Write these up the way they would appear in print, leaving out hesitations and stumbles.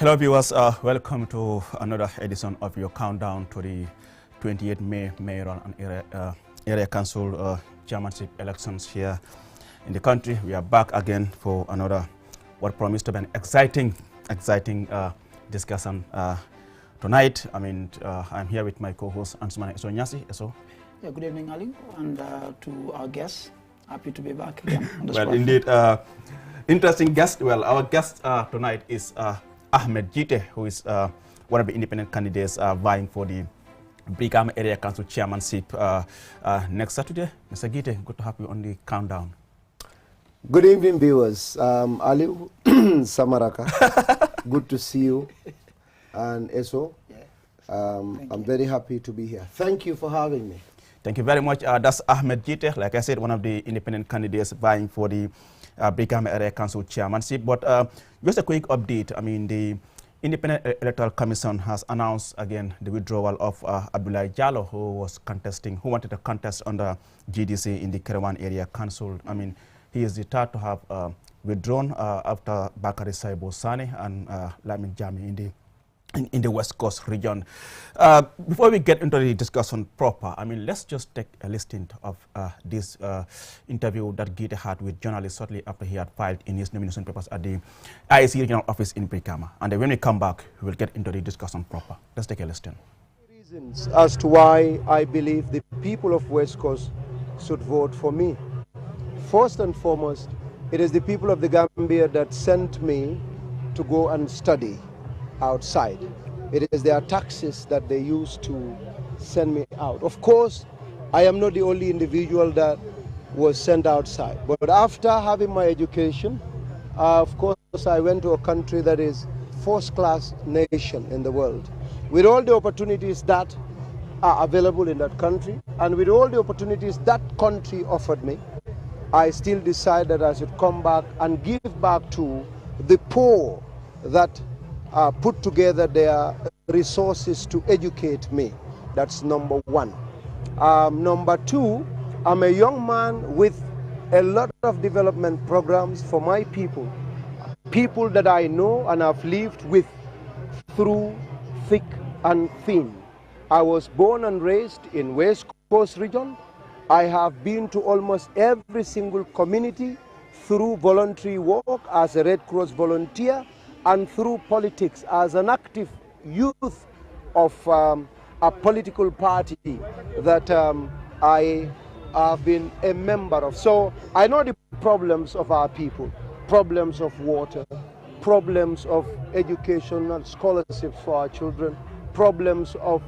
Hello viewers, welcome to another edition of your countdown to the 28th May mayoral and area council chairmanship elections here in the country. We are back again for another what promised to be an exciting discussion tonight. I'm here with my co-host Ansumana Esonyasi. Eso. Yeah, good evening, Ali, and to our guests. Happy to be back again on the Well, spot. indeed, interesting guest. Well, our guest tonight is Ahmed Jite, who is one of the independent candidates vying for the Brikama Area Council chairmanship next Saturday. Mr. Jite, good to have you on the countdown. Good evening, viewers. Ali Samaraka, good to see you. And Eso, I'm very happy to be here. Thank you for having me. Thank you very much. That's Ahmed Jite, like I said, one of the independent candidates vying for the Brikama Area Council chairmanship. But just a quick update. I mean, the Independent Electoral Commission has announced again the withdrawal of Abdoulaye Jallow, who wanted to contest under GDC in the Kerewan Area Council. I mean, he is the third to have withdrawn after Bakari Saibo Sane and Lamin Jami in the West Coast region. Before we get into the discussion proper, I mean, let's just take a listen of this interview that Jite had with journalists shortly after he had filed in his nomination papers at the IEC regional office in Brikama. And then when we come back, we will get into the discussion proper. Let's take a listen. Reasons as to why I believe the people of West Coast should vote for me. First and foremost, it is the people of the Gambia that sent me to go and study outside. It is their taxes that they use to send me out. Of course, I am not the only individual that was sent outside. But after having my education, of course, I went to a country that is first-class nation in the world. With all the opportunities that are available in that country, and with all the opportunities that country offered me, I still decided that I should come back and give back to the poor that put together their resources to educate me. That's number one. Number two, I'm a young man with a lot of development programs for my people that I know and have lived with through thick and thin. I was born and raised in West Coast region. I have been to almost every single community through voluntary work as a Red Cross volunteer and through politics as an active youth of a political party that I have been a member of. So I know the problems of our people, problems of water, problems of education and scholarships for our children, problems of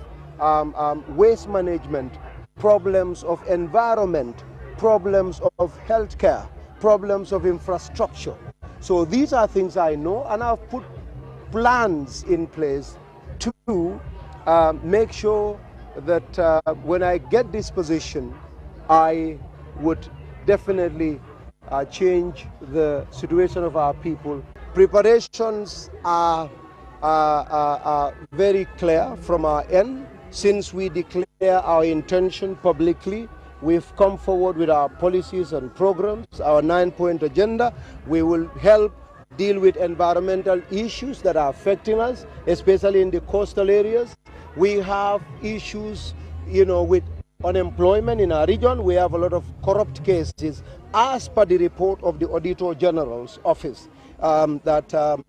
waste management, problems of environment, problems of healthcare, problems of infrastructure. So these are things I know, and I've put plans in place to make sure that when I get this position, I would definitely change the situation of our people. Preparations are very clear from our end. Since we declare our intention publicly, we've come forward with our policies and programs, our 9-point agenda. We will help deal with environmental issues that are affecting us, especially in the coastal areas. We have issues, with unemployment in our region. We have a lot of corrupt cases, as per the report of the Auditor General's office, there are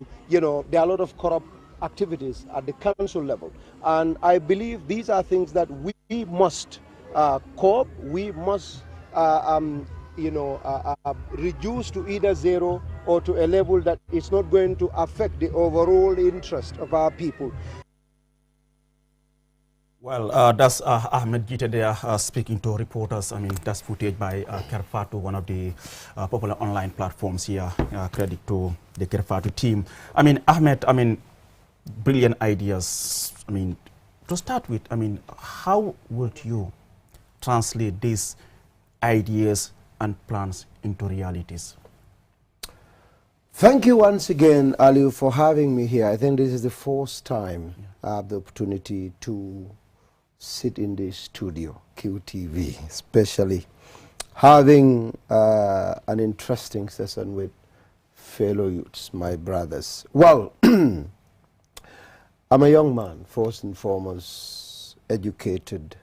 a lot of corrupt activities at the council level. And I believe these are things that we must cope. We must, reduce to either zero or to a level that is not going to affect the overall interest of our people. Well, that's Ahmed Jite there speaking to reporters. I mean, that's footage by Kerfatu, one of the popular online platforms here. Credit to the Kerfatu team. I mean, Ahmed, brilliant ideas. I mean, to start with, how would you translate these ideas and plans into realities? Thank you once again, Ali, for having me here. I think this is the first time I have the opportunity to sit in the studio, QTV, especially having an interesting session with fellow youths, my brothers. Well, I'm a young man, first and foremost, educated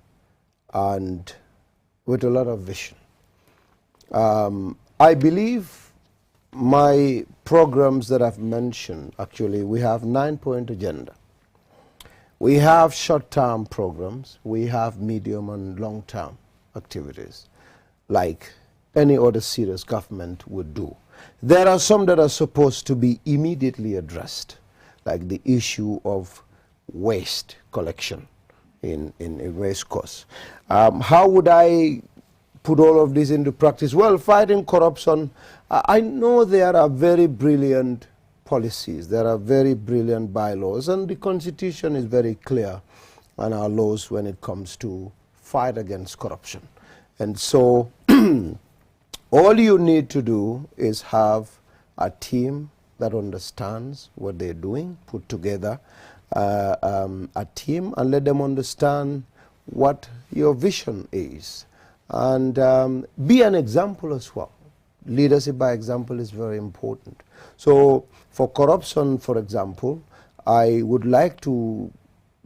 and with a lot of vision. I believe my programs that I've mentioned, actually, we have 9-point agenda. We have short-term programs, we have medium and long-term activities, like any other serious government would do. There are some that are supposed to be immediately addressed, like the issue of waste collection in West Coast. How would I put all of this into practice? Well, fighting corruption, I know there are very brilliant policies, there are very brilliant bylaws, and the Constitution is very clear on our laws when it comes to fight against corruption. And so all you need to do is have a team that understands what they're doing, put together a team and let them understand what your vision is. And be an example as well. Leadership by example is very important. So for corruption, for example, I would like to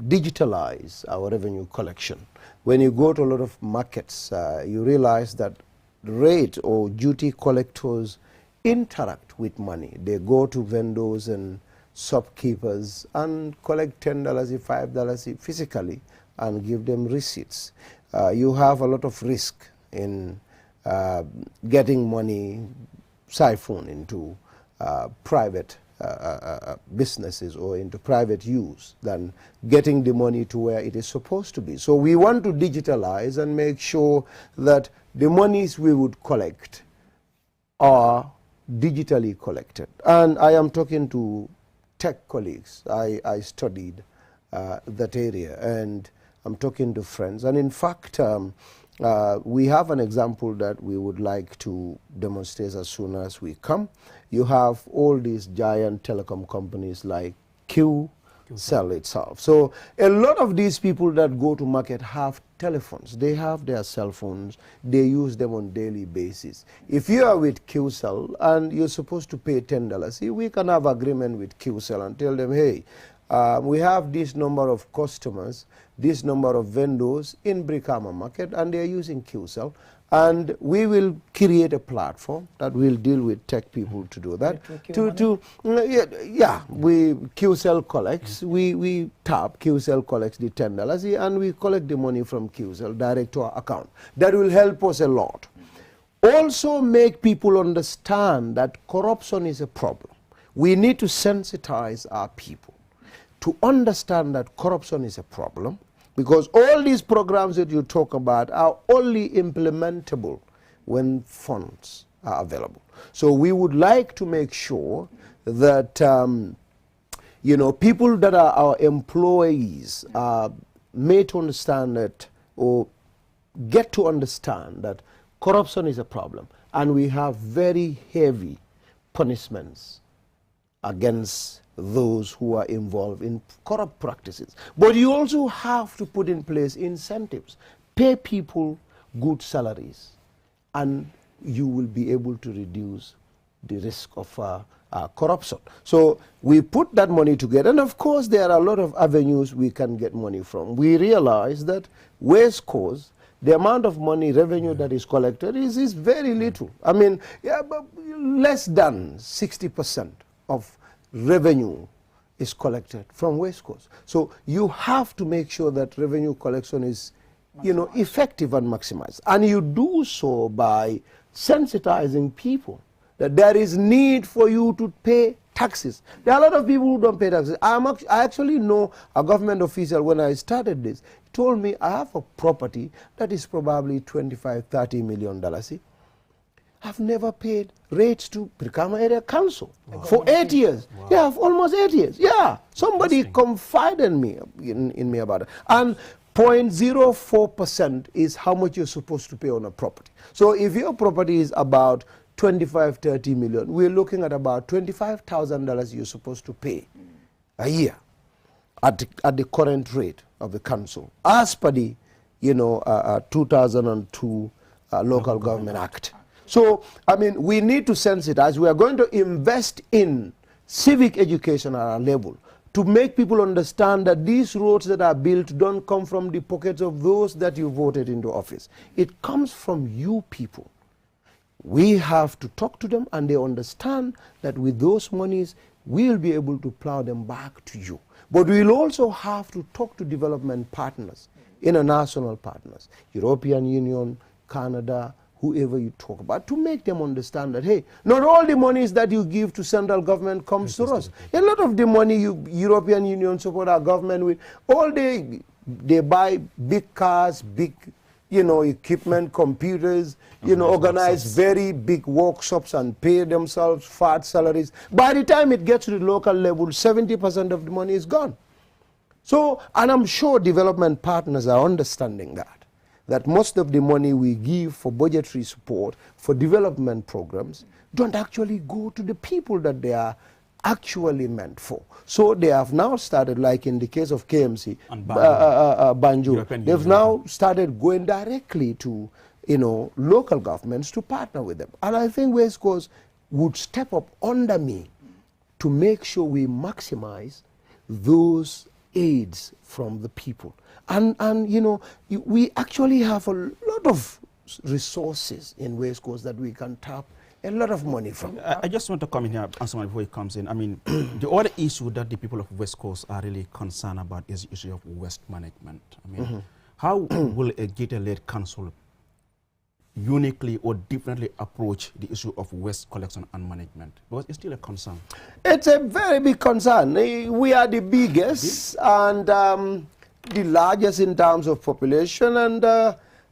digitalize our revenue collection. When you go to a lot of markets, you realize that rate or duty collectors interact with money. They go to vendors and shopkeepers and collect $10, $5 physically and give them receipts. You have a lot of risk in getting money siphoned into private businesses or into private use than getting the money to where it is supposed to be. So we want to digitalize and make sure that the monies we would collect are digitally collected. And I am talking to tech colleagues. I studied that area, and I'm talking to friends. And in fact, we have an example that we would like to demonstrate as soon as we come. You have all these giant telecom companies like QCell itself. So a lot of these people that go to market have telephones. They have their cell phones. They use them on a daily basis. If you are with QCell and you're supposed to pay $10, we can have agreement with QCell and tell them, hey, we have this number of customers, this number of vendors in Brikama market, and they're using QCell. And we will create a platform that will deal with tech people to do that. QCell collects, we tap, QCell collects the $10, and we collect the money from QCell direct to our account. That will help us a lot. Also make people understand that corruption is a problem. We need to sensitize our people to understand that corruption is a problem, because all these programs that you talk about are only implementable when funds are available. So we would like to make sure that people that are our employees are made to understand that, or get to understand that corruption is a problem, and we have very heavy punishments against those who are involved in corrupt practices. But you also have to put in place incentives. Pay people good salaries, and you will be able to reduce the risk of corruption. So we put that money together, and of course there are a lot of avenues we can get money from. We realize that West Coast, the amount of money, revenue that is collected is very little. I mean, but less than 60% of revenue is collected from West Coast. So you have to make sure that revenue collection is, effective and maximized. And you do so by sensitizing people that there is need for you to pay taxes. There are a lot of people who don't pay taxes. I actually know a government official, when I started this, told me I have a property that is probably $25–30 million. I've never paid rates to Brikama Area Council for 8 years. Wow. Yeah, for almost 8 years. Yeah, somebody confided in me about it. And 0.04% is how much you're supposed to pay on a property. So if your property is about 25–30 million, we're looking at about $25,000 you're supposed to pay a year at the current rate of the council, as per the 2002 Local Government Act. So, I mean, we need to sensitize. We are going to invest in civic education at our level to make people understand that these roads that are built don't come from the pockets of those that you voted into office. It comes from you people. We have to talk to them, and they understand that with those monies, we'll be able to plow them back to you. But we'll also have to talk to development partners, international partners, European Union, Canada, whoever you talk about, to make them understand that, hey, not all the monies that you give to central government comes to us. A lot of the money European Union support our government with, all they buy big cars, big, equipment, computers, organize very big workshops and pay themselves fat salaries. By the time it gets to the local level, 70% of the money is gone. So, and I'm sure development partners are understanding that most of the money we give for budgetary support for development programs don't actually go to the people that they are actually meant for. So they have now started, like in the case of KMC, Banjul, they've now started going directly to local governments to partner with them. And I think West Coast would step up under me to make sure we maximize those aids from the people. And we actually have a lot of resources in West Coast that we can tap a lot of money from. I just want to come in here and someone before he comes in. I mean, the other issue that the people of West Coast are really concerned about is the issue of waste management. I mean, how will a GT-led council uniquely or differently approach the issue of waste collection and management? Because it's still a concern. It's a very big concern. We are the biggest and the largest in terms of population, and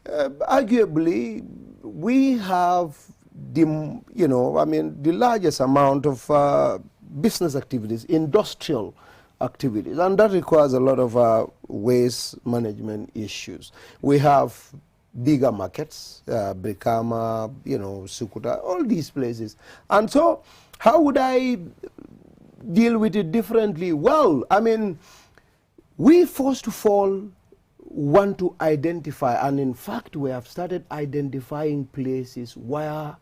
arguably we have the largest amount of business activities, industrial activities, and that requires a lot of waste management issues. We have bigger markets, Brikama, Sukuta, all these places. And so how would I deal with it differently? Well, I mean, we first of all want to identify, and in fact we have started identifying places where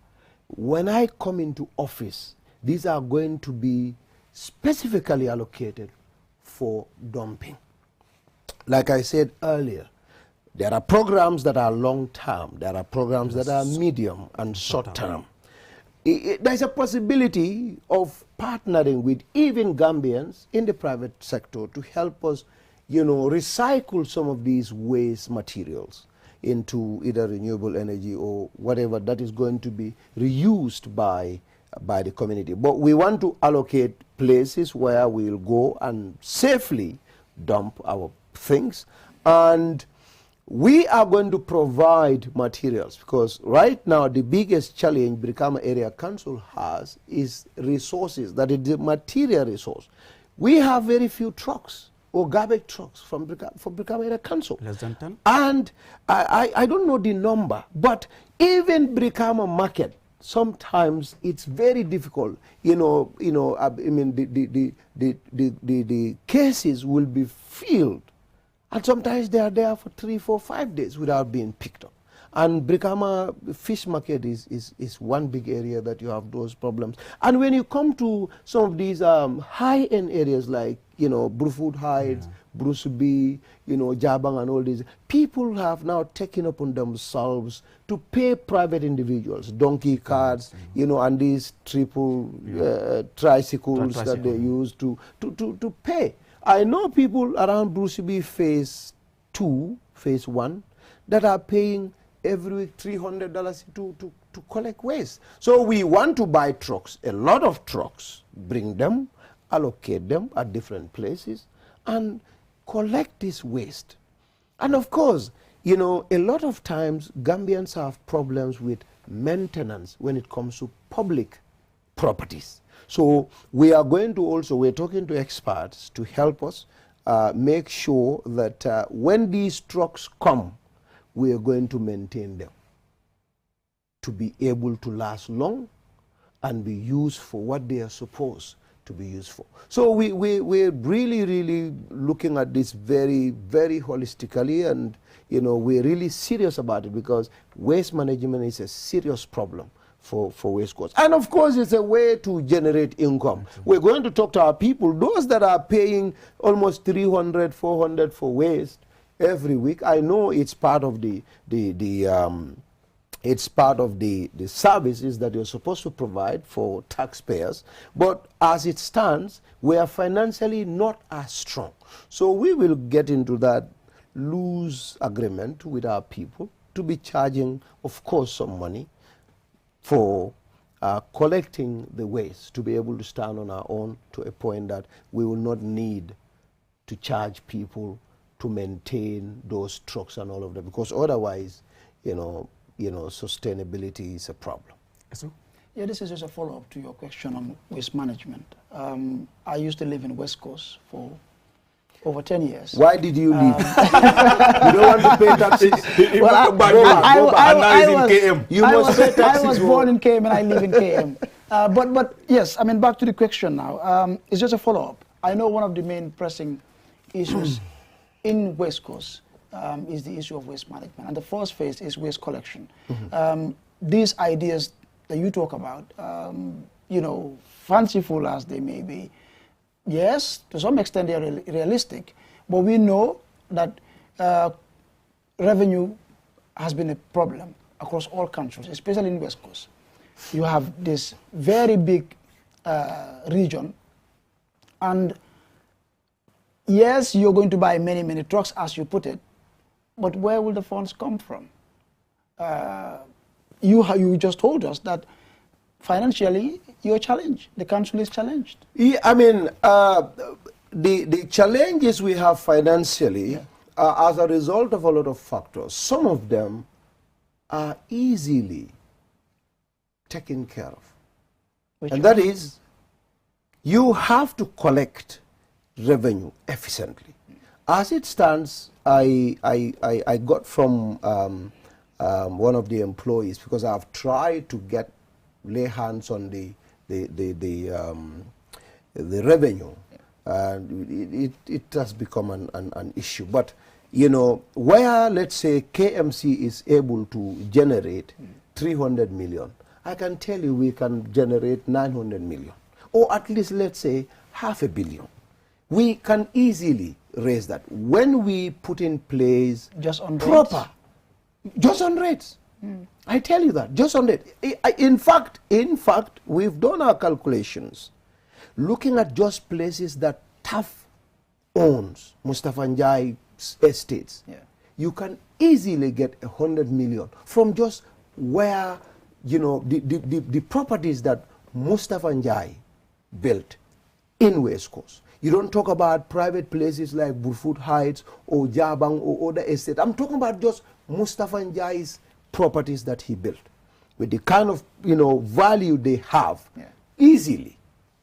when I come into office, these are going to be specifically allocated for dumping. Like I said earlier, there are programs that are long-term, there are programs that are medium and short-term. There's a possibility of partnering with even Gambians in the private sector to help us, recycle some of these waste materials into either renewable energy or whatever that is going to be reused by the community. But we want to allocate places where we'll go and safely dump our things, and we are going to provide materials, because right now the biggest challenge Brikama Area Council has is resources, that is the material resource. We have very few trucks or garbage trucks from Brikama Area Council. Less than 10? And I don't know the number, but even Brikama Market, sometimes it's very difficult. I mean, the cases will be filled, and sometimes they are there for 3, 4, 5 days without being picked up. And Brikama Fish Market is one big area that you have those problems. And when you come to some of these high-end areas like, Bruford Heights, Bruce B, Jabang and all these, people have now taken upon themselves to pay private individuals, donkey carts, and these tricycles that they use to pay. I know people around Bruce B phase 2, phase 1, that are paying every week $300 to collect waste. So we want to buy trucks, a lot of trucks, bring them, allocate them at different places, and collect this waste. And of course, a lot of times Gambians have problems with maintenance when it comes to public properties. So we are going to also, we're talking to experts to help us make sure that when these trucks come, we are going to maintain them to be able to last long and be used for what they are supposed to be used for. So we're really, really looking at this very, very holistically, and we're really serious about it, because waste management is a serious problem for West Coast. And of course, it's a way to generate income. We're going to talk to our people, those that are paying almost 300, 400 for waste every week. I know it's part of the services that you're supposed to provide for taxpayers, but as it stands, we are financially not as strong. So we will get into that loose agreement with our people to be charging, of course, some money for collecting the waste, to be able to stand on our own to a point that we will not need to charge people to maintain those trucks and all of that, because otherwise, sustainability is a problem. Yeah, this is just a follow-up to your question on waste management. I used to live in West Coast for over 10 years. Why did you leave? You don't want to pay taxes? I was born in KM and I live in KM. But yes, I mean, back to the question now. It's just a follow-up. I know one of the main pressing issues in West Coast is the issue of waste management. And the first phase is waste collection. These ideas that you talk about, fanciful as they may be, yes, to some extent they are realistic, but we know that revenue has been a problem across all countries, especially in West Coast. You have this very big region, and yes, you're going to buy many, many trucks, as you put it, but where will the funds come from? You just told us that financially, you're challenged. The council is challenged. Yeah, I mean, the challenges we have financially are as a result of a lot of factors. Some of them are easily taken care of. And that is, you have to collect revenue efficiently. As it stands, I got from one of the employees, because I've tried to lay hands on the revenue, and it has become an issue. But where, let's say, KMC is able to generate 300 million, I can tell you we can generate 900 million, or at least, let's say, 500 million. We can easily raise that when we put in place just on proper rates. Just on rates. I tell you that, just on rates. In fact, we've done our calculations looking at just places that TAF owns, Mustafa Njai's estates. You can easily get 100 million from just where, the properties that Mustafa Njai built in West Coast. You don't talk about private places like Burfoot Heights or Jabang or other estates. I'm talking about just Mustafa Njai's properties that he built. With the kind of, value they have, easily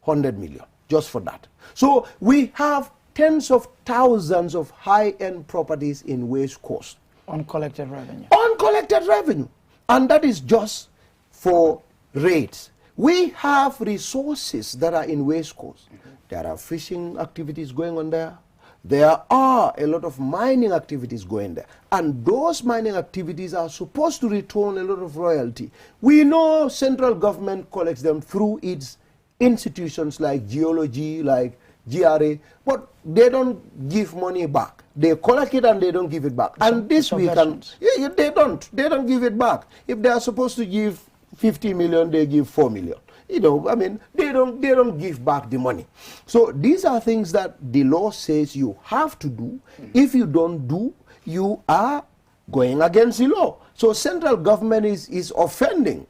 100 million, just for that. So we have tens of thousands of high-end properties in West Coast. Uncollected revenue. Uncollected revenue. And that is just for rates. We have resources that are in West Coast. There are fishing activities going on there. There are a lot of mining activities going there. And those mining activities are supposed to return a lot of royalty. We know central government collects them through its institutions like geology, like GRA, but they don't give money back. They collect it and they don't give it back. And this we can, they don't give it back. If they are supposed to give 50 million, they give 4 million. I mean, they don't give back the money. So these are things that the law says you have to do. If you don't do, you are going against the law. So central government is offending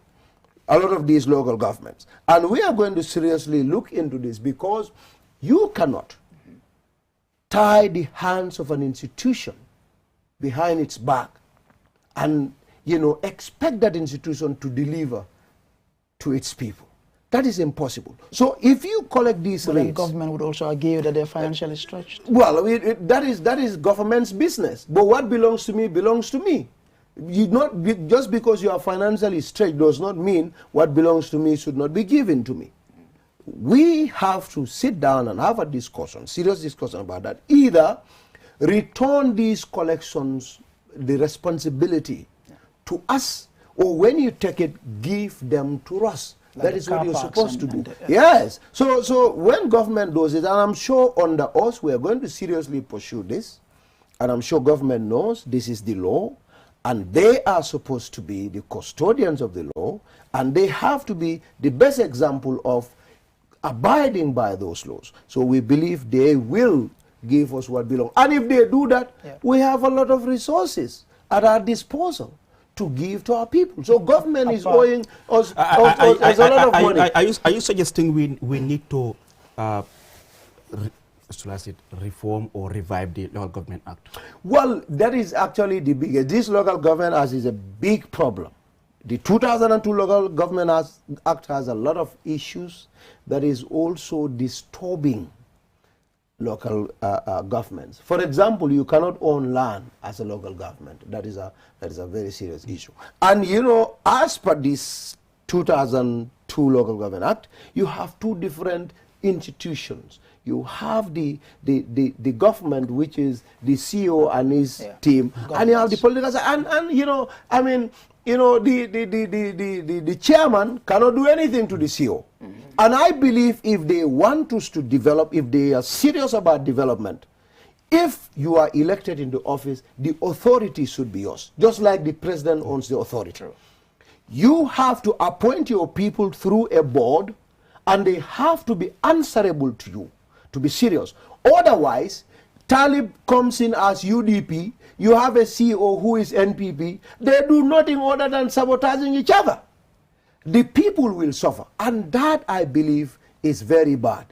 a lot of these local governments. And we are going to seriously look into this, because you cannot tie the hands of an institution behind its back and, expect that institution to deliver to its people. That is impossible. So if you collect these rates, the government would also argue that they're financially stretched. Well, that is government's business. But what belongs to me belongs to me. Just because you are financially stretched does not mean what belongs to me should not be given to me. We have to sit down and have a discussion, serious discussion about that. Either return these collections, the responsibility to us, or when you take it, give them to us. Like that is what you're supposed to do. and Yes. So when government does it, and I'm sure under us, we are going to seriously pursue this, and I'm sure government knows this is the law, and they are supposed to be the custodians of the law, and they have to be the best example of abiding by those laws. So we believe they will give us what belongs. And if they do that, we have a lot of resources at our disposal to give to our people. So government is owing us a lot of money. Are you suggesting we need to reform or revive the Local Government Act? Well, that is actually the biggest. This Local Government Act is a big problem. The 2002 Local Government Act has a lot of issues that is also disturbing local governments. For example, you cannot own land as a local government. That is a very serious issue. And you know, as per this 2002 Local Government Act, you have two different institutions. You have the government, which is the CEO and his team, and you have the political side. And you know, I mean, you know, the chairman cannot do anything to the CEO. And I believe if they want us to develop, if they are serious about development, if you are elected into office, the authority should be yours, just like the president owns the authority. You have to appoint your people through a board, and they have to be answerable to you, to be serious. Otherwise, Talib comes in as UDP, you have a CEO who is NPP, they do nothing other than sabotaging each other. The people will suffer, and that, I believe, is very bad.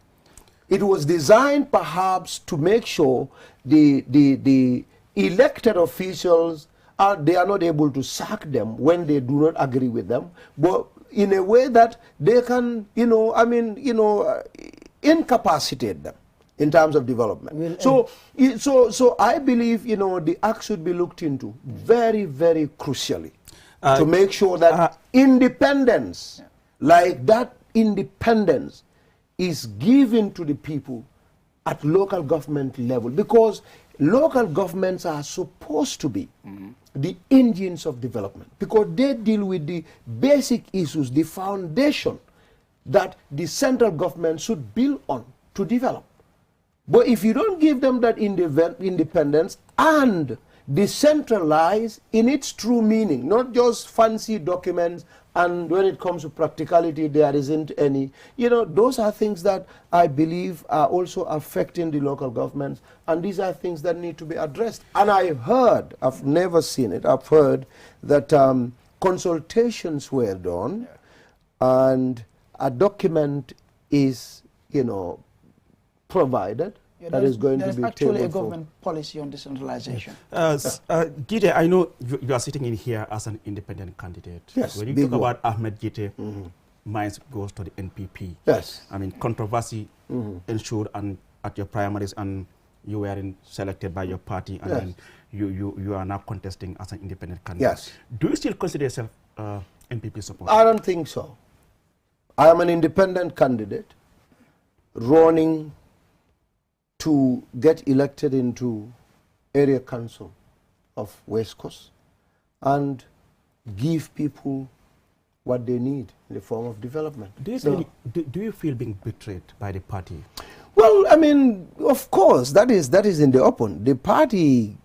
It was designed perhaps to make sure the elected officials they are not able to sack them when they do not agree with them, but in a way that they can, you know, I mean, you know, incapacitate them in terms of development. So I believe, you know, the act should be looked into very, very crucially to make sure that independence, like that independence, is given to the people at local government level, because local governments are supposed to be the engines of development, because they deal with the basic issues, the foundation that the central government should build on to develop. But if you don't give them that independence and decentralize in its true meaning, not just fancy documents, and when it comes to practicality, there isn't any. You know, those are things that I believe are also affecting the local governments, and these are things that need to be addressed. And I heard, I've never seen it, I've heard that consultations were done, and a document is, you know, provided. That is going to be actually a government policy on decentralization. Gite, I know you are sitting in here as an independent candidate. Yes, when you talk about Ahmed Gite, mine goes to the NPP. Yes. I mean, controversy ensued and at your primaries, and you were selected by your party, and then you are now contesting as an independent candidate. Yes. Do you still consider yourself NPP supporter? I don't think so. I am an independent candidate running to get elected into area council of West Coast and give people what they need in the form of development. Do you feel being betrayed by the party? Well, I mean, of course, that is in the open. The party,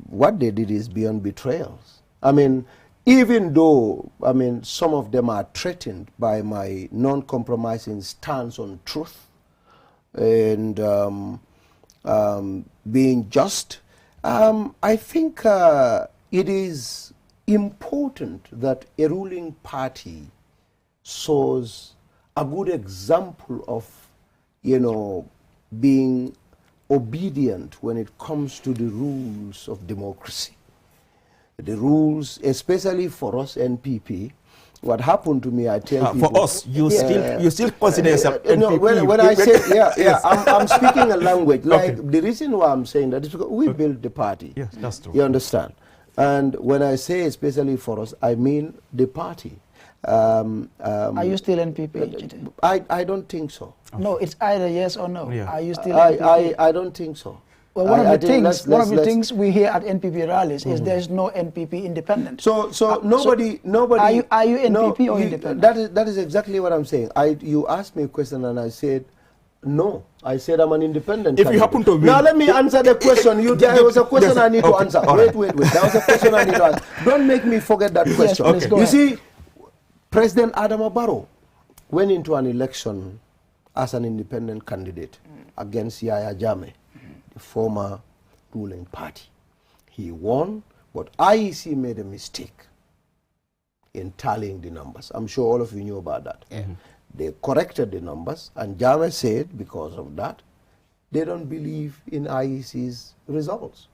what they did is beyond betrayals. I mean, even though, I mean, some of them are threatened by my non-compromising stance on truth and being just, I think it is important that a ruling party shows a good example of, you know, being obedient when it comes to the rules of democracy. The rules, especially for us NPP, what happened to me, I tell people. For us, you still consider yourself NPP. No, when I say, I'm speaking a language. Like, the reason why I'm saying that is because we built the party. Yes, that's true. You understand? And when I say especially for us, I mean the party. Are you still NPP? I don't think so. No, it's either yes or no. Yeah. Are you still NPP? I don't think so. Well, one of the things we hear at NPP rallies is there is no NPP independent. So nobody. Are you NPP or independent? That is exactly what I'm saying. You asked me a question and I said no. I said I'm an independent. If you happen to win, now let me answer the question. There was a question I need to answer. Wait. There was a question I need to answer. Don't make me forget that question. Yes, you see, President Adama Barrow went into an election as an independent candidate against Yahya Jammeh, the former ruling party. He won, but IEC made a mistake in tallying the numbers. I'm sure all of you knew about that. They corrected the numbers, and Jammeh said because of that, they don't believe in IEC's results.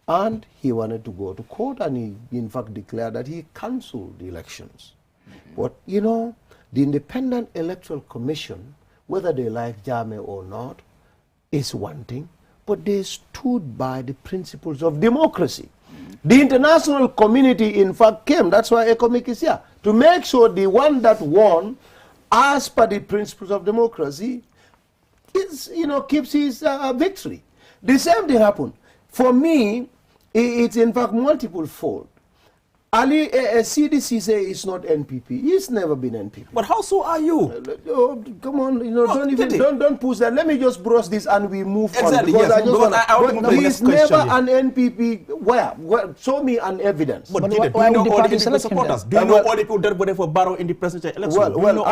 And he wanted to go to court, and he in fact declared that he cancelled the elections. But you know, the Independent Electoral Commission, whether they like Jammeh or not, is one thing, but they stood by the principles of democracy. The international community, in fact, came, that's why ECOMIC is here, to make sure the one that won, as per the principles of democracy, is, keeps his victory. The same thing happened. For me, it's in fact multiple fold. Ali CDC say it's not NPP. He's never been NPP. But how so are you? Come on, don't push that. Let me just brush this and we move exactly, on. Yes, he's never an NPP. Where? Show me an evidence. But do you know all the people supporters? Do you know all the people that voted for Barrow in the presidential election? Well,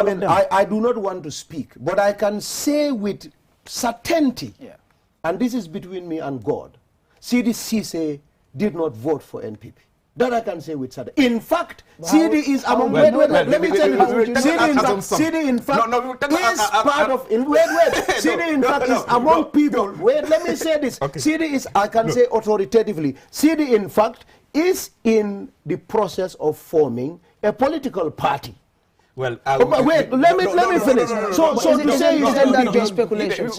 I do not want to speak, but I can say with certainty, and this is between me and God, CDC did not vote for NPP. That I can say with certainty. In fact, CD is among. Wait. Let me tell you. CD in fact is part of. CD in fact is among people. Wait, let me say this. CD is, I can say authoritatively, CD in fact is in the process of forming a political party. Well, wait, let me finish. So to say you said that just speculation.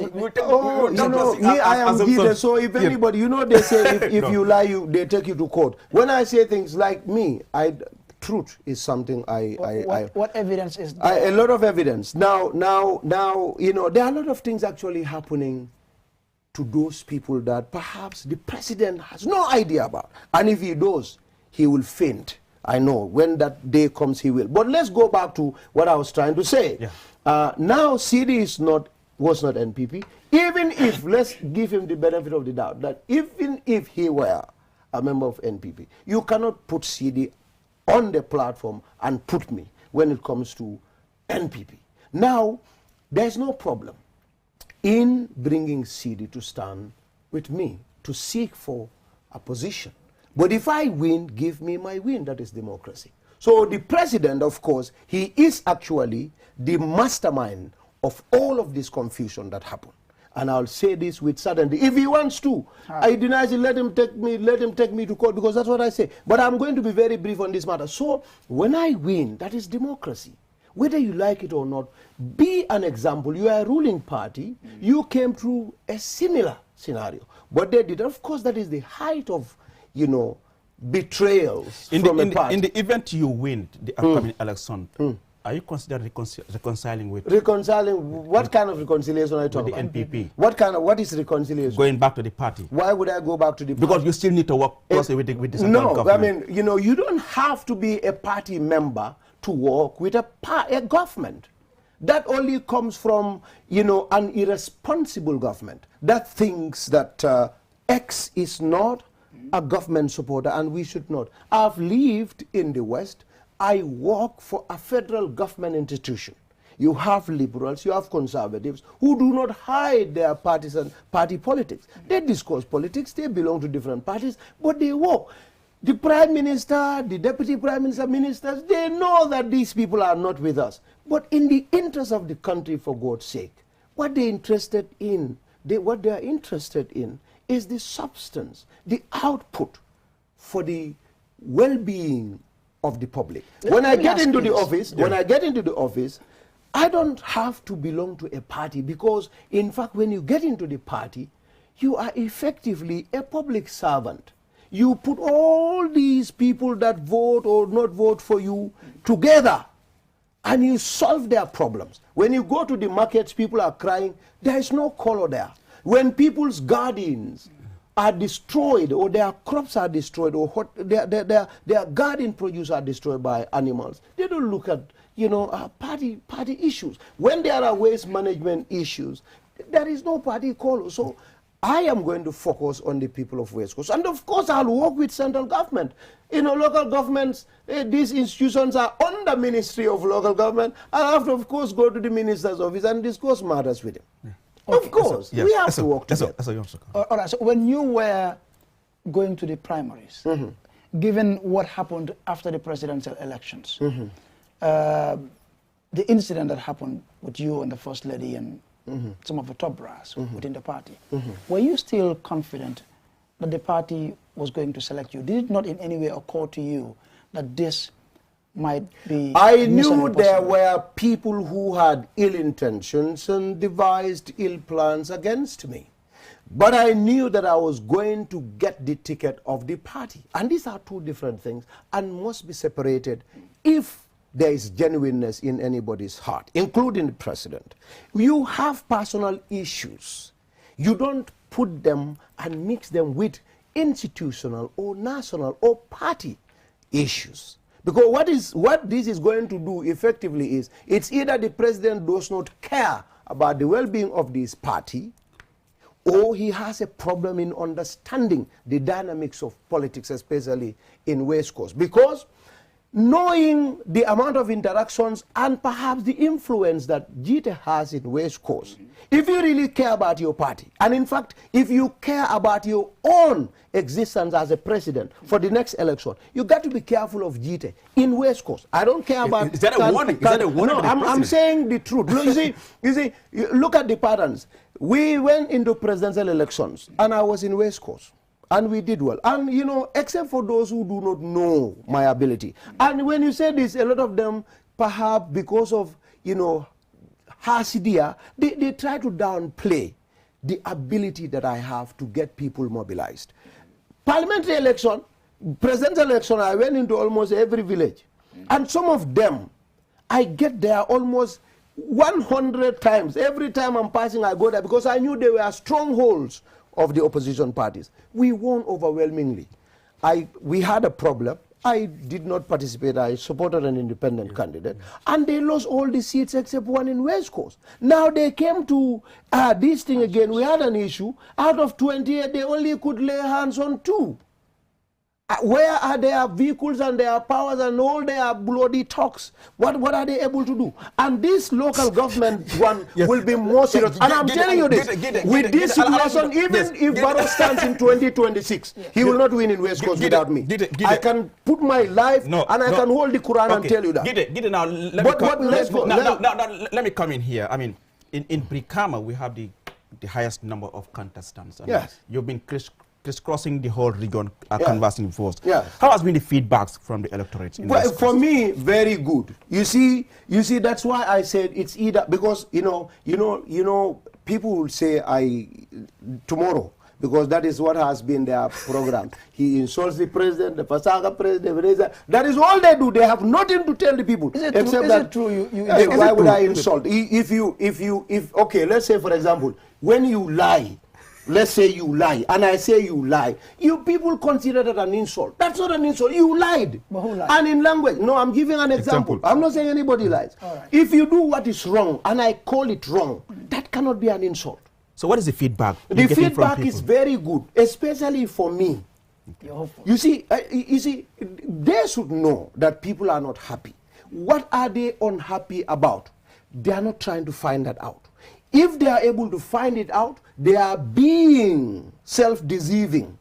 I am leader. So if anybody, they say if you lie, they take you to court. When I say things like me, truth is something what evidence is there? A lot of evidence. Now, there are a lot of things actually happening to those people that perhaps the president has no idea about. And if he does, he will faint. I know when that day comes, he will. But let's go back to what I was trying to say. Now, CD was not NPP. Even if, let's give him the benefit of the doubt, that even if he were a member of NPP, you cannot put CD on the platform and put me when it comes to NPP. Now, there's no problem in bringing CD to stand with me to seek for a position. But if I win, give me my win. That is democracy. So the president, of course, he is actually the mastermind of all of this confusion that happened. And I'll say this with certainty. If he wants to, I deny it, let him take me to court, because that's what I say. But I'm going to be very brief on this matter. So when I win, that is democracy. Whether you like it or not, be an example. You are a ruling party. You came through a similar scenario. But they did. Of course, that is the height of betrayals from a party. In the event you win the upcoming election, are you considering reconciling with? Reconciling? What kind of reconciliation are you talking about? The NPP. What is reconciliation? Going back to the party. Why would I go back to the party? Because you still need to work closely with the central government. I mean, you don't have to be a party member to work with a government. That only comes from, an irresponsible government that thinks that X is not a government supporter, and we should not. I've lived in the West. I work for a federal government institution. You have liberals, you have conservatives who do not hide their partisan party politics. They discuss politics, they belong to different parties, but they work. The prime minister, the deputy prime minister, ministers, they know that these people are not with us. But in the interest of the country, for God's sake, what they're interested in is the substance, the output for the well-being of the public. When I get into the office, I don't have to belong to a party, because in fact when you get into the party, you are effectively a public servant. You put all these people that vote or not vote for you together, and you solve their problems. When you go to the markets, people are crying, there is no color there. When people's gardens are destroyed, or their crops are destroyed, or what, their garden produce are destroyed by animals, they don't look at, you know, party issues. When there are waste management issues, there is no party call. So I am going to focus on the people of West Coast. And of course, I'll work with central government. You know, local governments, these institutions are under Ministry of Local Government. I have to, of course, go to the minister's office and discuss matters with him. Yeah. Okay. Of course, we have to work together. All right, so when you were going to the primaries, given what happened after the presidential elections, the incident that happened with you and the First Lady and some of the top brass within the party, were you still confident that the party was going to select you? Did it not in any way occur to you that this might be... I knew there were people who had ill intentions and devised ill plans against me. But I knew that I was going to get the ticket of the party. And these are two different things and must be separated if there is genuineness in anybody's heart, including the president. You have personal issues. You don't put them and mix them with institutional or national or party issues. Because what this is going to do effectively is, it's either the president does not care about the well-being of this party, or he has a problem in understanding the dynamics of politics, especially in West Coast. Because knowing the amount of interactions and perhaps the influence that Jite has in West Coast, if you really care about your party, and in fact, if you care about your own existence as a president for the next election, you got to be careful of Jite in West Coast. I don't care about... Is that a warning? Is that a warning? No, I'm saying the truth. You see, look at the patterns. We went into presidential elections, and I was in West Coast. And we did well. And, you know, except for those who do not know my ability. And when you say this, a lot of them, perhaps because of, you know, hasidia, they try to downplay the ability that I have to get people mobilized. Parliamentary election, presidential election, I went into almost every village. And some of them, I get there almost 100 times. Every time I'm passing, I go there because I knew they were strongholds of the opposition parties. We won overwhelmingly. We had a problem. I did not participate. I supported an independent candidate. And they lost all the seats except one in West Coast. Now they came to this thing again. We had an issue. Out of 28, they only could lay hands on 2. Where are their vehicles and their powers and all their bloody talks? What are they able to do? And this local government one will be more serious. And I'm telling you this, with this situation, even if Barrow stands in 2026, he will not win in West Coast without me. I can put my life and I can hold the Quran and tell you that. Now, let me come in here. I mean, in Brikama, we have the highest number of contestants. And yes. You've been crisscrossing the whole region, canvassing votes. Yeah. How has been the feedbacks from the electorate? Well, for me, very good. You see, that's why I said it's either, because you know, people will say tomorrow, because that is what has been their program. He insults the president, the Pasaga president, that is all they do. They have nothing to tell the people. Is it true? Why would I insult? Okay, let's say for example, when you lie. Let's say you lie, and I say you lie. You people consider that an insult. That's not an insult. You lied. But who lied? And in language, no, I'm giving an example. I'm not saying anybody lies. All right. If you do what is wrong, and I call it wrong, that cannot be an insult. So what is the feedback? The feedback is very good, especially for me. You see, they should know that people are not happy. What are they unhappy about? They are not trying to find that out. If they are able to find it out, they are being self-deceiving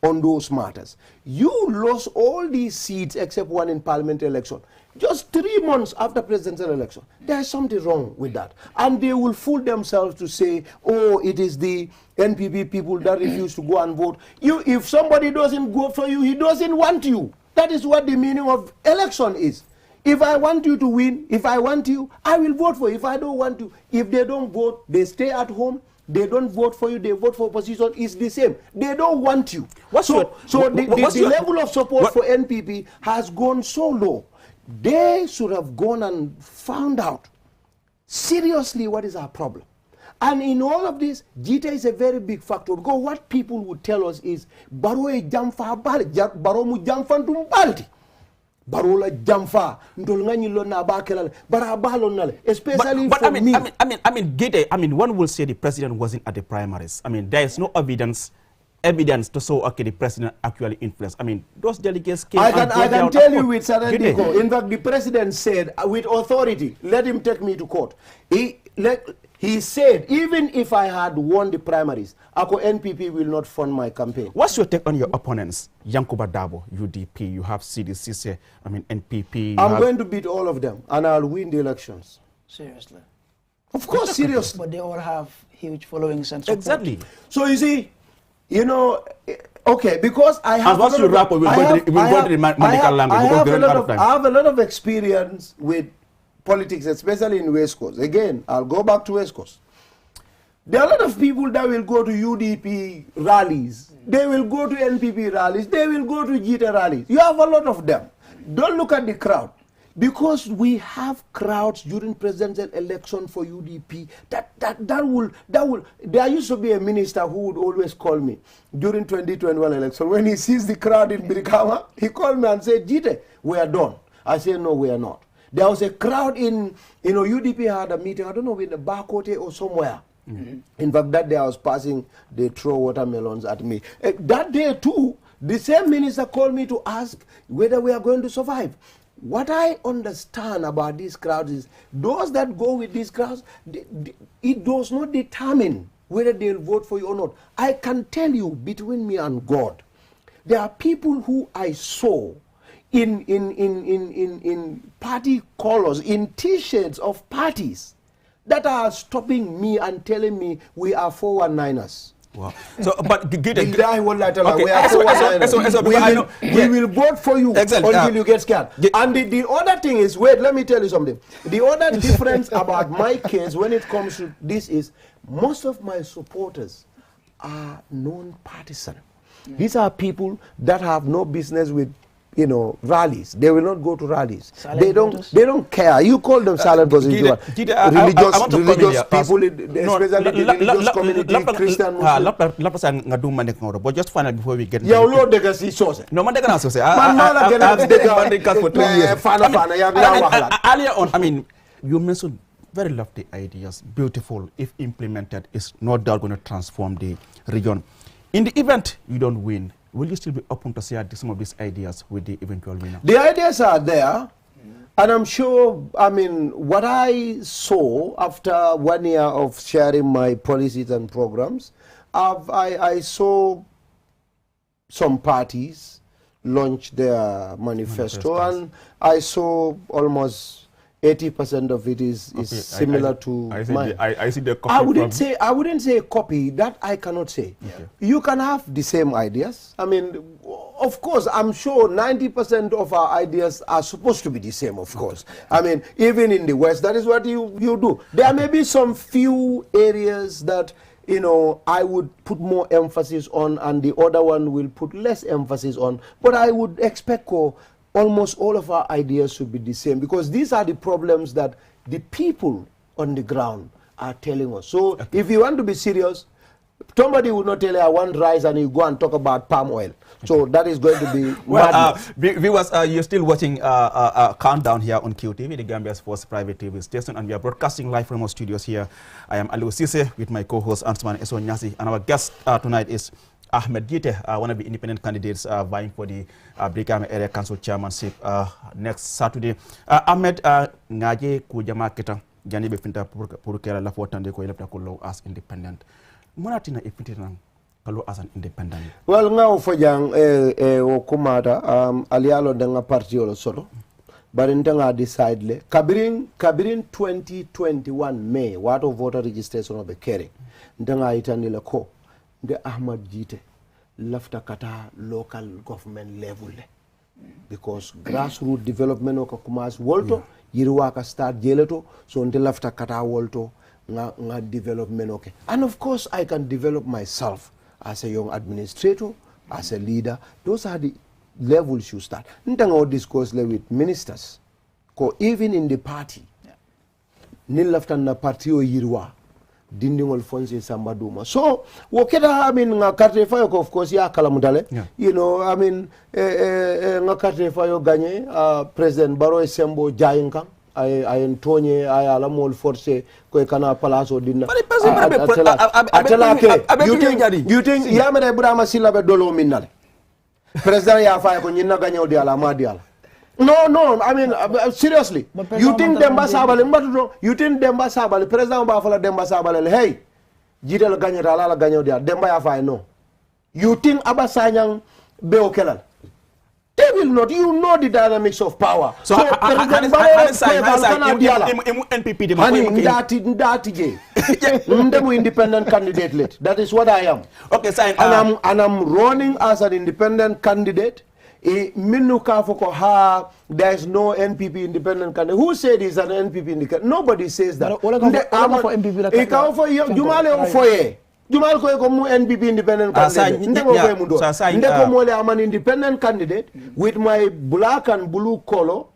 on those matters. You lost all these seats except one in parliamentary election. Just 3 months after presidential election. There is something wrong with that. And they will fool themselves to say, oh, it is the NPP people that refuse to go and vote. If somebody doesn't go for you, he doesn't want you. That is what the meaning of election is. If I want you to win, if I want you, I will vote for you. If I don't want you, if they don't vote, they stay at home. They don't vote for you, they vote for opposition. It's the same. They don't want you. The level of support for NPP has gone so low. They should have gone and found out seriously what is our problem. And in all of this, Jita is a very big factor, because what people would tell us is Baro e jamfa bali, Baro mu jamfa balti. Baro la jamfa ndol ngani lo na bakela bara balo nale, especially but for me. I mean, Gide, one will say the president wasn't at the primaries. I mean, there is no evidence to show okay the president actually influenced. I mean, those delegates came. I can tell you with certainty. In fact, the president said with authority, let him take me to court. He said, even if I had won the primaries, Ako NPP will not fund my campaign. What's your take on your opponents? Yankuba Dabo, UDP, you have CDC, NPP. I'm going to beat all of them, and I'll win the elections. Seriously. Of course, seriously. But they all have huge followings and support. Exactly. So you see, you know, okay, because I have I have a lot of experience with politics, especially in West Coast. Again, I'll go back to West Coast. There are a lot of people that will go to UDP rallies. They will go to NPP rallies. They will go to Jita rallies. You have a lot of them. Don't look at the crowd. Because we have crowds during presidential election for UDP, that will, there used to be a minister who would always call me during 2021 election. When he sees the crowd in Birikama, he called me and said, Jite, we are done. I said, no, we are not. There was a crowd in, UDP had a meeting, I don't know, in the Bakote or somewhere. In fact, that day I was passing, they throw watermelons at me. That day too, the same minister called me to ask whether we are going to survive. What I understand about these crowds is those that go with these crowds, it does not determine whether they'll vote for you or not. I can tell you, between me and God, there are people who I saw in party colors, in T-shirts of parties, that are stopping me and telling me we are 419ers. Wow. So, but we will vote for you until you get scared. And the other thing is, wait, let me tell you something. The other difference about my case when it comes to this is most of my supporters are non-partisan. These are people that have no business with rallies. They will not go to rallies. They don't care. You call them silent voters. Religious people, especially the religious community, Christian, Muslim. But just finally before we get No, man, earlier on, you mentioned very lofty ideas, beautiful. If implemented, is no doubt going to transform the region. In the event you don't win, will you still be open to share some of these ideas with the eventual winner? The ideas are there, and I'm sure, what I saw after 1 year of sharing my policies and programs, I saw some parties launch their manifesto, and I saw almost 80% of it is similar to mine. I see the copy. I wouldn't say a copy. That I cannot say. Okay. You can have the same ideas. Of course, I'm sure 90% of our ideas are supposed to be the same, of course. Even in the West, that is what you do. There may be some few areas that, I would put more emphasis on, and the other one will put less emphasis on. But I would expect almost all of our ideas should be the same, because these are the problems that the people on the ground are telling us. So if you want to be serious, somebody will not tell you I want rice and you go and talk about palm oil. So that is going to be viewers, you're still watching Countdown here on QTV, the Gambia's first private TV station, and we are broadcasting live from our studios here. I am Aliou Cissé with my co-host Ansman Eso Nyasi, and our guest tonight is Ahmed Jite, one of the independent candidates vying for the Brikama Area Council chairmanship next Saturday. Ahmed, ngaje kujama kita jani befinta pour kera la fotande ko elepta ko law as independent. Monatina ifitina ko as an independent. Well, ngaw fojang o kumata alialo danga parti olo solo. But nga decide le kabirin 2021 May wato voter registration obe kere. Ndanga itani le ko de Ahmed Jite lafta kata local government level because grassroots development oka kumas wolto yiriwa ka start jeleto so nte lafta kata wolto nga development okay. And of course I can develop myself as a young administrator, as a leader. Those are the levels you start. Ntanga discuss with ministers ko even in the party ni lafta na party o yiriwa dindingol fonse samba duma. So woketa I mean nga carte fayo ko of course ya kala mutale. You know I mean nga carte fayo gagné President Barrow Sembo Jayinka ay Antonio ay ala mol forcé ko kana palaso dinna. You think yamere Ibrahima Silla be dolo minnale. President ya fay ko nyina gagné di ala ma di ala. No, I mean, seriously. You think Demba Sabale, you think Demba Sabale, President Bafala Demba Sabale, hey, Jidel Ganyata, Lala Ganyodia, Demba Yafai, no. You think Abasanyang Beokelan? They will not. You know the dynamics of power. So, President Barrow, independent candidate late. That is what I am. Okay, sign. And I'm running as an independent candidate. There is no NPP independent candidate. Who said he's an NPP independent? Nobody says that. Jumal ko NPP independent candidate. I'm an independent candidate with my black and blue color.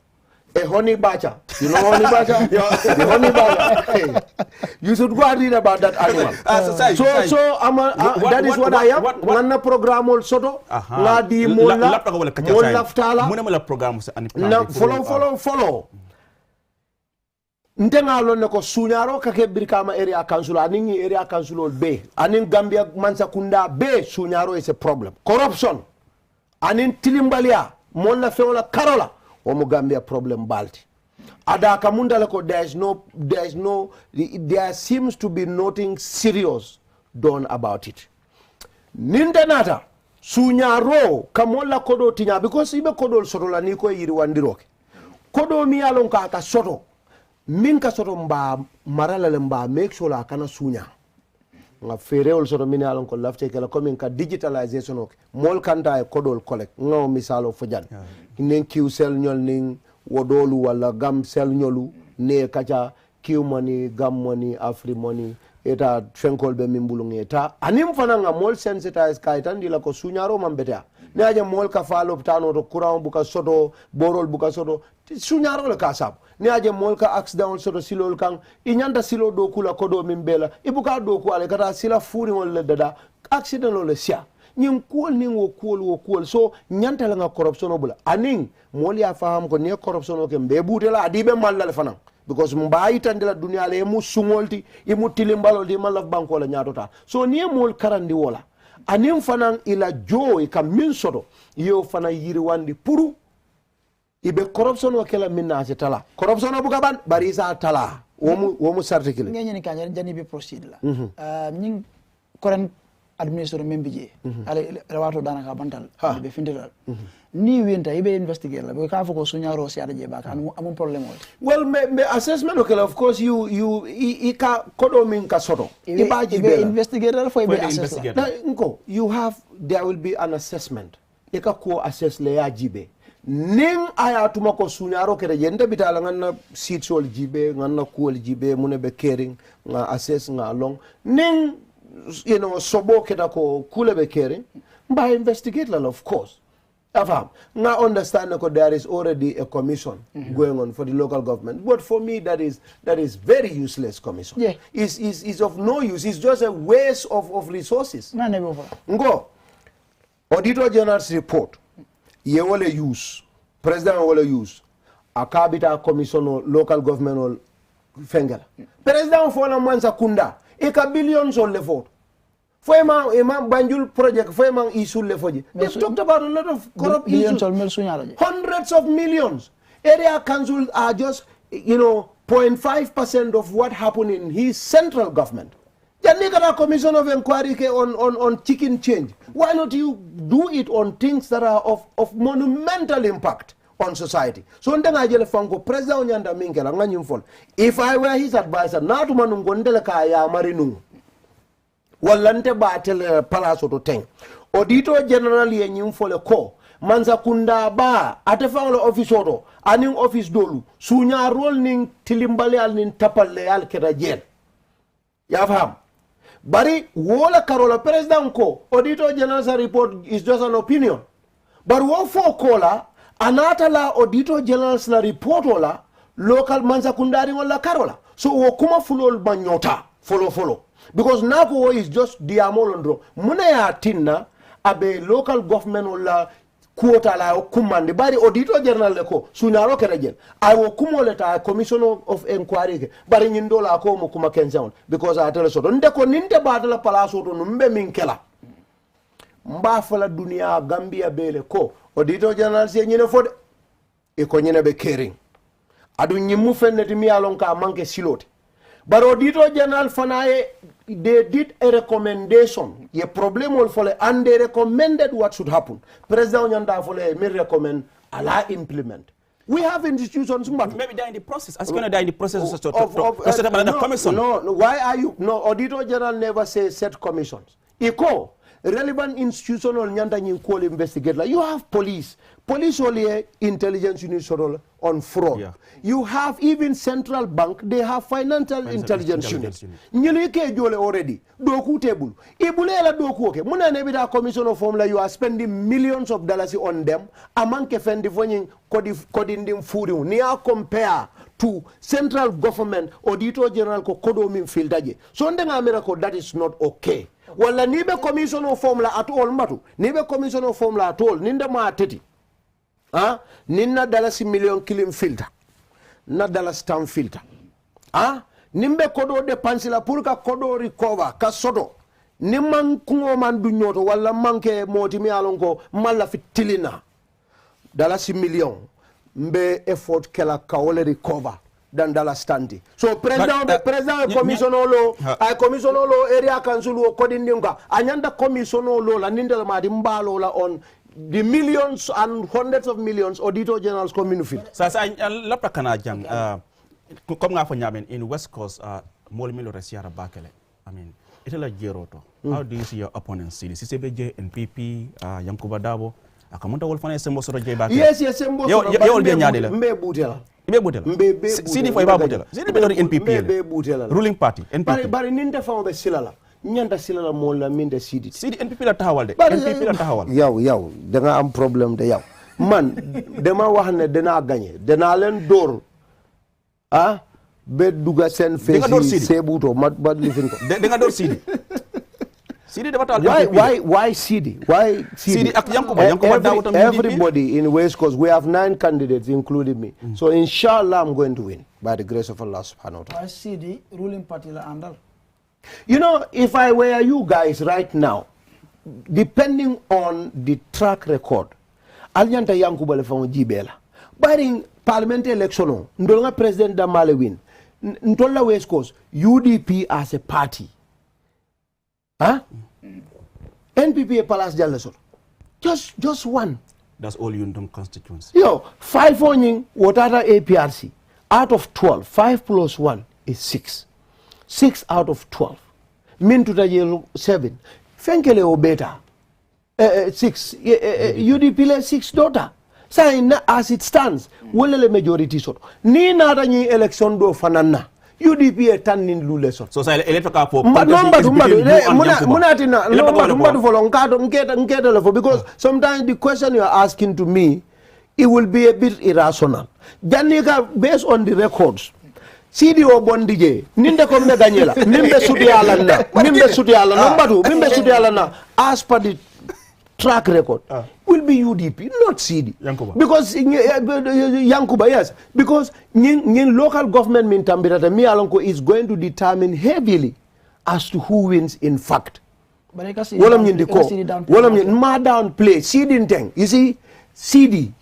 A honey badger. You know honey badger? The honey badger. You should go and read about that animal. So that is what I am. One program also. La di mola. Mola ftala. Follow. Ntenga lone ko sunyaro kake birkama area council aningi area council be. Anin Gambia Mansakunda be sunyaro is a problem. Corruption. Anin Tilimbalia. Mola feola Karola. Omo Gambia problem balti. Ada kamunda lako there seems to be nothing serious done about it. Nindenata sunyaro kamola kodo tinya because ibe kodo soto la niko yiri wandiroke. Kodo mi alon ka soto min ka soto mba marala mba make sure la kana sunya. Nga fereol soto min alon ko lafte kala komin ka digitalization ok mol kanta e kodol collect ngaw misalo fojan. Nen kiw sel ñol ning wodolu wala gam sel ñolu ne kacha kiw money gam money afri money eta fenkol be mimbulu eta anim fana nga mol sensitize kaitan dila ko sunyaro mambeta ne aje mol ka falo tano to courant buka soto borol buka soto sunyaro le kasab ne aje mol ka accident soto silol kan inyanda silo do kula kodo mimbela ibuka do ko ale kata sila furi wol le dada accident lo le sia nyim kuol ning wo kuol so nyanta la nga corruption obula aning mol ya faham ko ne corruption o ke mbebute la adibe mallal fanan because mbayi tandela dunia le mu sungolti imu tilimbalo di malaf banko la nyatota so ni mol karandi wola anim fanan ila jo ka min soto yo fana yiri wandi puru ibe corruption o kala minna se tala corruption o buga ban bari sa tala womu sartikile ngeni kanya jani be proceed la ñing koran administrateur membije ale rawato danaka bantal be findiral ni wenta ibe investigate la be ka foko sunyaro si adaje ba kan amon problem wol well me assessment okay of course you ka kodo min ka soto ibe investigator fo ibe assess la nko you have there will be an assessment ka ko assess le ya jibe ning aya tuma ko sunyaro kere yende bitala nganna seat sol jibe nganna ko jibe munebe caring nga assess nga long ning you know sobo keda ko kulebe caring by investigate la of course afam nga understand ko there is already a commission going on for the local government but for me that is very useless commission. Yeah. Is of no use. It's just a waste of resources. Ngo Auditor General's report ye wole use president wole use akabita commission or local government or fengala president fo na mansa kunda e ka billions on le vote Foyma Banjul project, Foyma issue lefoji. They've talked about a lot of corrupt issues. Hundreds of millions. Area councils are just, 0.5% of what happened in his central government. Then they got a commission of inquiry on chicken change. Why not you do it on things that are of monumental impact on society? So President Onyanda Minkela, if I were his advisor, not manungondele kaya marinu. Walante batel palaso to ten. Auditor General ye nyimfole ko. Manza kunda ba atefang office oto aning office dolu sunya rol ning tilimbale al nin tapalle al keda jel. Ya faham? Bari wola karola president ko Auditor General's report is just an opinion. But wo for kola anata la Auditor General's report ola local manza kundari wala karola. So wo kuma fulol banyota. follow. Because Nako is just diamolondro. Muna ya tinna abe local government ola quota la kumande bari auditor general leko sunaro kerejen. I will kumoleta commissioner of inquiry bari nyindola ko mo kuma kenzaun because I tell so ndeko ninte badala palaso to numbe minkela. Mba fala dunia Gambia bele ko auditor general se nyine fode e ko nyine be caring. Adu nyimu fenneti mi alon ka manke silote. But auditor general fanaye they did a recommendation. A problem will follow and they recommended what should happen. President Nyanda follow may recommend Allah implement. We have institutions. Maybe they're in the process. As going to die in the process to set up another commission. No, why are you? No, auditor general never says set commissions. Eco relevant institutional Nyanda call investigate. Like you have police only intelligence unit on fraud. Yeah. You have even central bank, they have financial intelligence unit. Nyilike jole already. Doku table. Ibulela doku okay. Muna nebida commission of formula, you are spending millions of dollars on them. Amanke fendi vonyin kodindim furiu. Nia compare to central government auditor general ko kodo min fildaje. So ndenga America that is not okay. Wala nibe commission of formula at all matu. Nibe commission of formula at all. Ninda ma ateti. Ninna dalasi million kilim filter. Na dalas town filter. Nimbe kodo de pansila purka kodo recover ka soto. Nimman kungo man dunyoto wala manke moti mi alonko mala fitilina. Dalasi million. Mbe effort kela ka wole recover than Dallas Tanti. So president commission law, I commission law area council o kodindinga. Anyanda commission law la nindela madimba law on the millions and hundreds of millions auditor generals community. So as I lapra kana jang comme nga fo nyamen in West Coast mol milo resiara bakele. I mean itela jeroto. How do you see your opponents? CCBJ, NPP, Yankuba Dabo, akamunta wol fana sembo soro je bakele. Yes, sembo soro. Yo de nyaade la. Mbe butela. Mbe butela. Sidi fo iba butela. Sidi be NPP. Mbe butela. Ruling party, NPP. Bari ninde fa be silala. Nyanda silala mo la minde sidi NPP la taxawal de NPP la taxawal yow da nga am problème de yow man dama wax ne dana gagner dana len dor be duga sen fesi sebuto mat bad lifin ko de nga dor Sidi dafa tal why Sidi ak Yankuba Dawo tam everybody in West Coast we have 9 candidates including me so inshallah I'm going to win by the grace of Allah subhanahu wa ta'ala. Why Sidi ruling party la andal? You know, if I were you guys right now, depending on the track record, Alianta Yankuba le fango jibela. But in parliamentary election, ndolanga President Damale win. Ntola West Coast, UDP as a party. NPP a Palace Jalesor. Just one. That's all Yundum constituency. Yo, 5 onying, whatever APRC. Out of 12, 5 plus 1 is 6. 6 out of 12. Min to the 7. Fenkele o beta. 6. UDP le 6 daughter. Say as it stands, wele majority sort. Ni nada ni election do fanana. UDP e tan nin lule sort. So say electoral for because sometimes the question you are asking to me, it will be a bit irrational. Then based on the records. Sidi o bondije ninde ko me gagnela nimbe sudi ala na as per the track record will be UDP not Sidi Yankuba. Because Yankuba yes because nyin local government min tambirata mi alonko is going to determine heavily as to who wins in fact wolam nyin diko wolam nyin ma down play Sidi nteng you see Sidi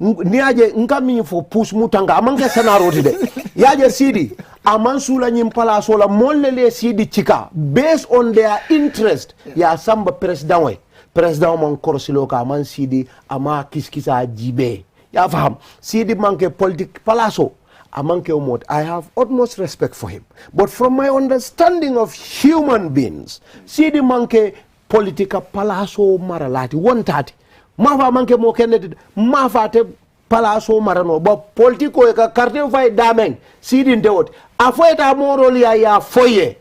niaje nkami fo push mutanga amanke senaroti de yaje Sidi amansula nyimpala sola mollele Sidi chika based on their interest ya samba president man korsilo ka man Sidi ama kiskisa jibe ya faham Sidi manke politique palaso amanke umot. I have utmost respect for him but from my understanding of human beings Sidi manke politika palaso maralati 130 mafa manke mo kenede mafa te palaso marano ba politiko e ka carte fay dameng Sidi ndewot afoyta moroli ya foye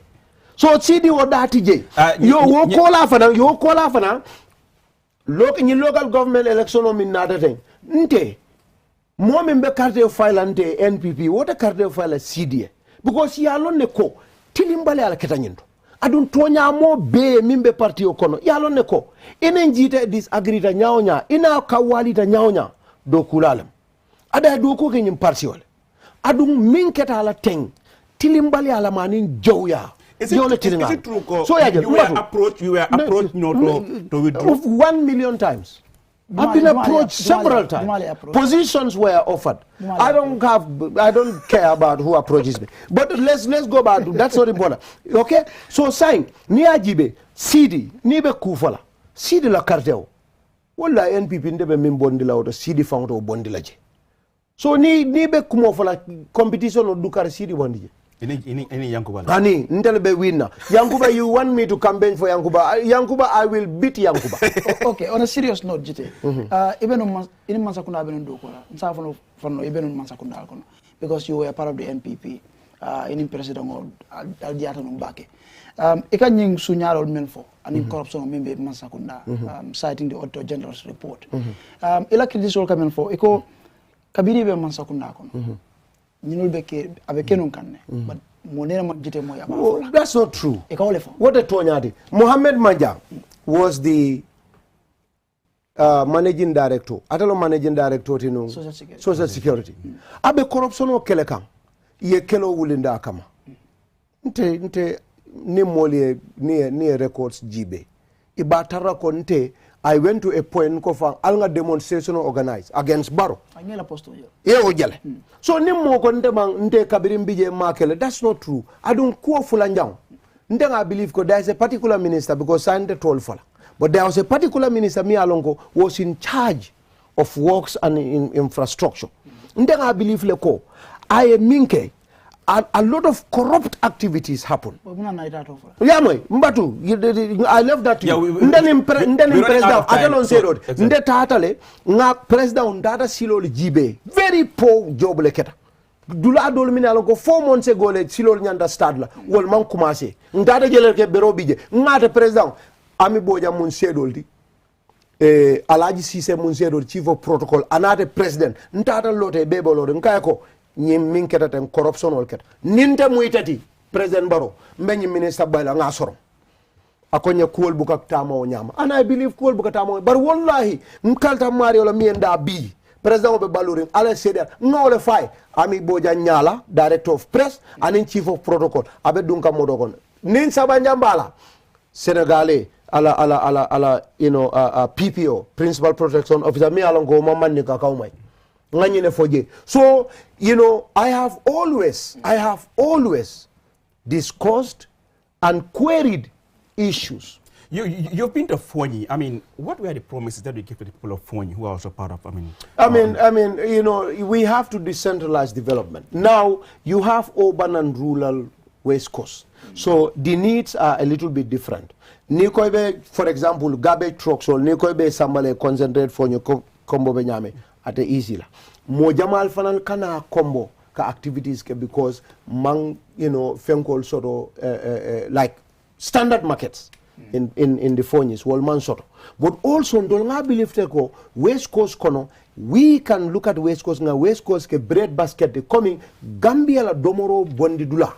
so Sidi o dati je yo kola fana local government election o min nada ten nte momin be carte file ante NPP wota carte file Sidi because ya lonne ko tilimbale ala ketanyindo adun tonya mo be mimbe parti o kono yalo ne ko enen jita disagree ta nyaonya ina kawali ta nyaonya do kulalem ada do ko kenyim parti wala adun min keta ala teng tilimbale ala manin jowya. Is it true? So you were approached to withdraw 1 million times. I've been approached several times. Positions were offered. I don't care about who approaches me. But let's go back. That's not important. Okay? So sign ni ajibe CD ni be kufala. CD la cartel. Wala NPP ndebe mimbondi la oto CD found o bondi la je. So ni be kumofala competition o dukar CD bondi je. Any Yankuba. Ani, ndelebe winner. Yankuba, you want me to campaign for Yankuba? Yankuba, I will beat Yankuba. Okay, on a serious note, Jite. Even in Mansakunda, even in Dokora, even in Mansakunda, because you were part of the NPP, in President or Aldiata Numbake. Ikan yung sunyaro menfo, and corruption member Mansakunda, citing the Auditor General's report. Ila critical coming for Eko Kabiri be Mansakunda. But that's not true. What a Tonyadi. Mohammed Maja was the managing director. Atalo managing director tino Social Security. Abe corruption o kelekam. Ye kelo wulinda kama. Nte ni moli ni records jibe. Ibatara ko nte I went to a point kofa alga demonstration organized against Barrow. So nimmo ko nte kabirim bije makele. That's not true. I don't ko fulanjang. I believe there is a particular minister because signed the toll fala. But there was a particular minister mi alongo was in charge of works and in infrastructure. I believe leko I minke a lot of corrupt activities happen. Yeah, mbatu. I love that. Ndeni president. I don't say road. Nde tatale nga president data silo jibe. Very poor job leketa. Dula dol mini alongo 4 months ago le silo nyanda start la. Wol man commencé. Ndata jele ke bero bije. Nga te president ami boja mun sedol di. Alaji Cisse mun sedol chief of protocol anate president. Ndata lote bebo lote nkayako. Nyim min keta ten corruption wal keta ninte muitati president Barrow mbeni minister bala nga soro akonya kuol buka tamo nyama and I believe kuol buka tamo but wallahi mkalta mario la mienda bi president obe balurin ala seder ngole fay ami boja nyala director of press and chief of protocol abe dunka modokon nin sabanja mbala Senegalais ala PPO principal protection officer mi alongo mamani ka kaumai. So, I have always discussed and queried issues. You've been to Fonyi. I mean, what were the promises that you gave to the people of Fonyi who are also part of, we have to decentralize development. Now, you have urban and rural West Coast. So, the needs are a little bit different. Nikoibe, for example, garbage trucks or Nikoibe Sambale concentrate Fonyi Kombo Benyame. Ate easy la mo jamal fanan kana combo ka activities ke because mang fenkol sort like standard markets in the Fonyis wal man sort but also ndol nga believe te ko West Coast kono we can look at West Coast ke bread basket de coming Gambia la domoro bondi dula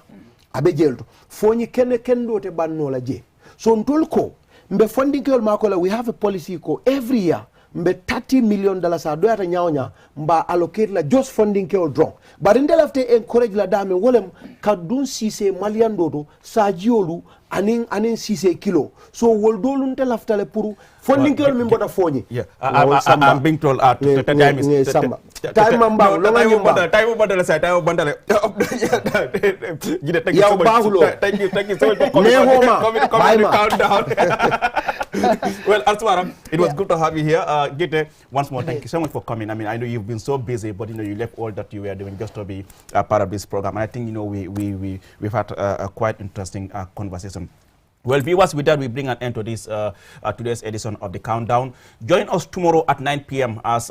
abe jelto Fonyi kendo te banno la je so ndol ko mbe funding ke makola we have a policy ko every year mbe $30 million a doyata nyaonya mba allocate la just funding ke drong but in lafte encourage la dame wolem ka dun sise malian dodo sa jiolu anin sise kilo so wol dolun te laftale pour funding ke mi mboda foñi I'm being told time is time mamba lo nga nyumba time bandale sa time bandale thank you so much for coming countdown. Well, Aswaram, it was good to have you here. Gite, once more, thank you so much for coming. I mean, I know you've been so busy, but you left all that you were doing just to be part of this program. And I think we've had a quite interesting conversation. Well, viewers, with that, we bring an end to this today's edition of the Countdown. Join us tomorrow at 9 p.m. as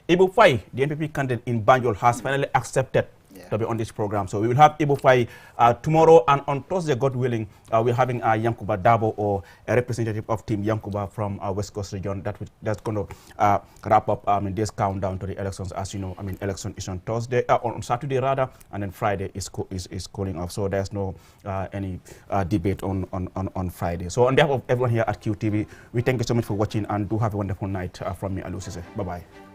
Ibu Fai, the NPP candidate in Banjul, has finally accepted to be on this program. So we will have Ibu Fai tomorrow, and on Thursday, God willing, we're having Yankuba Dabo, or a representative of Team Yankuba from West Coast region. That's going to wrap up this countdown to the elections. As you know, election is on Thursday, on Saturday rather, and then Friday is calling off. So there's no any debate on Friday. So on behalf of everyone here at QTV, we thank you so much for watching, and do have a wonderful night from me, Alu Sise. Bye bye.